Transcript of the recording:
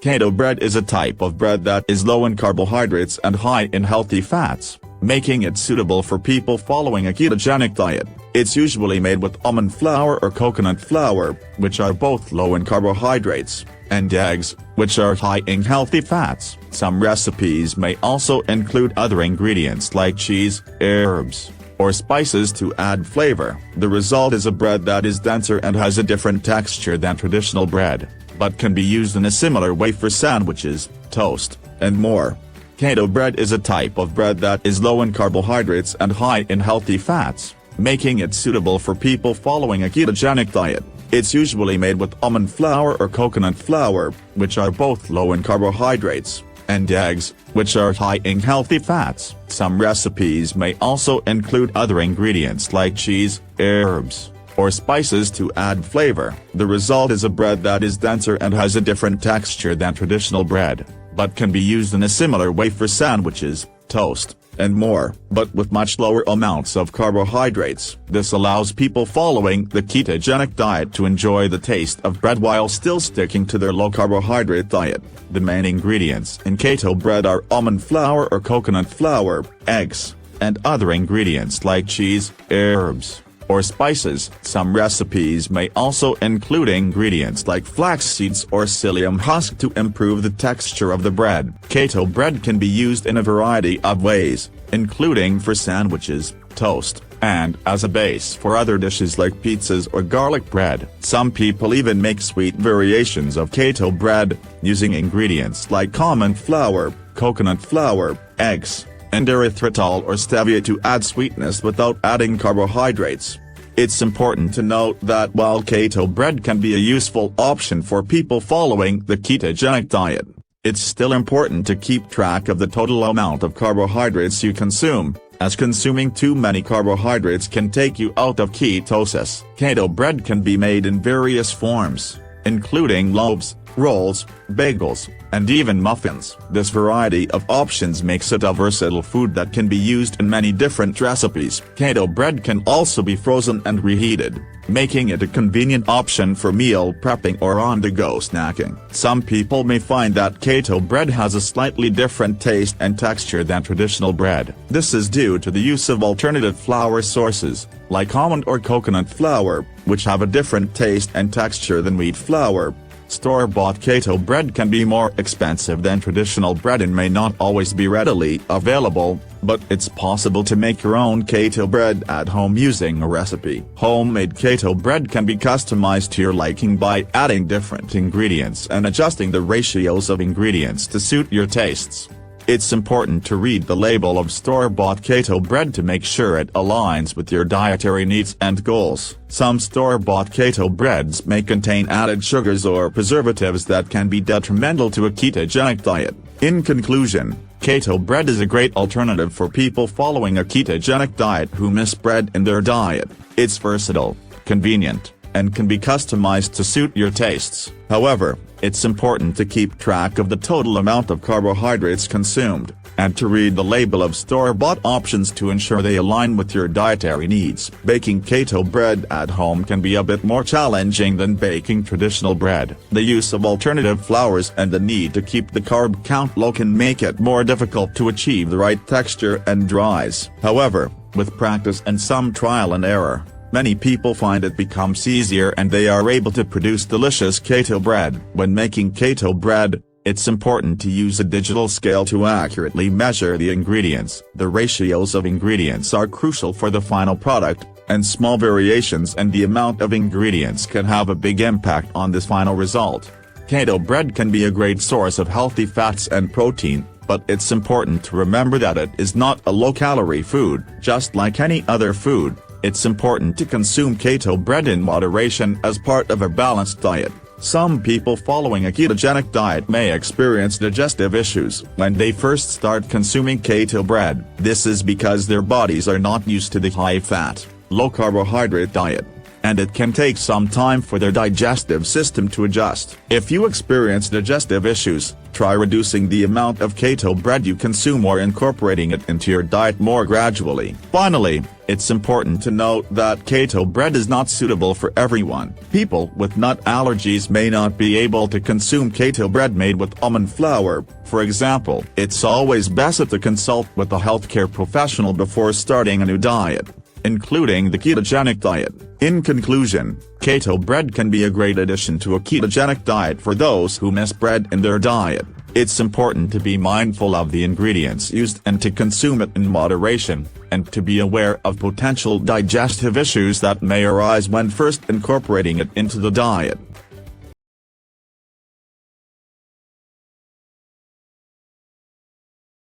Keto bread is a type of bread that is low in carbohydrates and high in healthy fats, making it suitable for people following a ketogenic diet. It's usually made with almond flour or coconut flour, which are both low in carbohydrates, and eggs, which are high in healthy fats. Some recipes may also include other ingredients like cheese, herbs, or spices to add flavor. The result is a bread that is denser and has a different texture than traditional bread, but can be used in a similar way for sandwiches, toast, and more. Keto bread is a type of bread that is low in carbohydrates and high in healthy fats, making it suitable for people following a ketogenic diet. It's usually made with almond flour or coconut flour, which are both low in carbohydrates, and eggs, which are high in healthy fats. Some recipes may also include other ingredients like cheese, herbs, or spices to add flavor. The result is a bread that is denser and has a different texture than traditional bread, but can be used in a similar way for sandwiches, toast, and more, but with much lower amounts of carbohydrates. This allows people following the ketogenic diet to enjoy the taste of bread while still sticking to their low-carbohydrate diet. The main ingredients in keto bread are almond flour or coconut flour, eggs, and other ingredients like cheese, herbs, or spices. Some recipes may also include ingredients like flax seeds or psyllium husk to improve the texture of the bread. Keto bread can be used in a variety of ways, including for sandwiches, toast, and as a base for other dishes like pizzas or garlic bread. Some people even make sweet variations of keto bread, using ingredients like almond flour, coconut flour, eggs, and erythritol or stevia to add sweetness without adding carbohydrates. It's important to note that while keto bread can be a useful option for people following the ketogenic diet, it's still important to keep track of the total amount of carbohydrates you consume, as consuming too many carbohydrates can take you out of ketosis. Keto bread can be made in various forms, including loaves, rolls, bagels, and even muffins. This variety of options makes it a versatile food that can be used in many different recipes. Keto bread can also be frozen and reheated, making it a convenient option for meal prepping or on-the-go snacking. Some people may find that keto bread has a slightly different taste and texture than traditional bread. This is due to the use of alternative flour sources, like almond or coconut flour, which have a different taste and texture than wheat flour. Store-bought keto bread can be more expensive than traditional bread and may not always be readily available, but it's possible to make your own keto bread at home using a recipe. Homemade keto bread can be customized to your liking by adding different ingredients and adjusting the ratios of ingredients to suit your tastes. It's important to read the label of store-bought keto bread to make sure it aligns with your dietary needs and goals. Some store-bought keto breads may contain added sugars or preservatives that can be detrimental to a ketogenic diet. In conclusion, keto bread is a great alternative for people following a ketogenic diet who miss bread in their diet. It's versatile, convenient, and can be customized to suit your tastes. However, it's important to keep track of the total amount of carbohydrates consumed, and to read the label of store-bought options to ensure they align with your dietary needs. Baking keto bread at home can be a bit more challenging than baking traditional bread. The use of alternative flours and the need to keep the carb count low can make it more difficult to achieve the right texture and rise. However, with practice and some trial and error, many people find it becomes easier and they are able to produce delicious keto bread. When making keto bread, it's important to use a digital scale to accurately measure the ingredients. The ratios of ingredients are crucial for the final product, and small variations in the amount of ingredients can have a big impact on this final result. Keto bread can be a great source of healthy fats and protein, but it's important to remember that it is not a low-calorie food. Just like any other food, it's important to consume keto bread in moderation as part of a balanced diet. Some people following a ketogenic diet may experience digestive issues when they first start consuming keto bread. This is because their bodies are not used to the high-fat, low-carbohydrate diet. and it can take some time for their digestive system to adjust. If you experience digestive issues, try reducing the amount of keto bread you consume or incorporating it into your diet more gradually. Finally, it's important to note that keto bread is not suitable for everyone. People with nut allergies may not be able to consume keto bread made with almond flour. For example, it's always best to consult with a healthcare professional before starting a new diet, including the ketogenic diet. In conclusion, keto bread can be a great addition to a ketogenic diet for those who miss bread in their diet. It's important to be mindful of the ingredients used and to consume it in moderation, and to be aware of potential digestive issues that may arise when first incorporating it into the diet.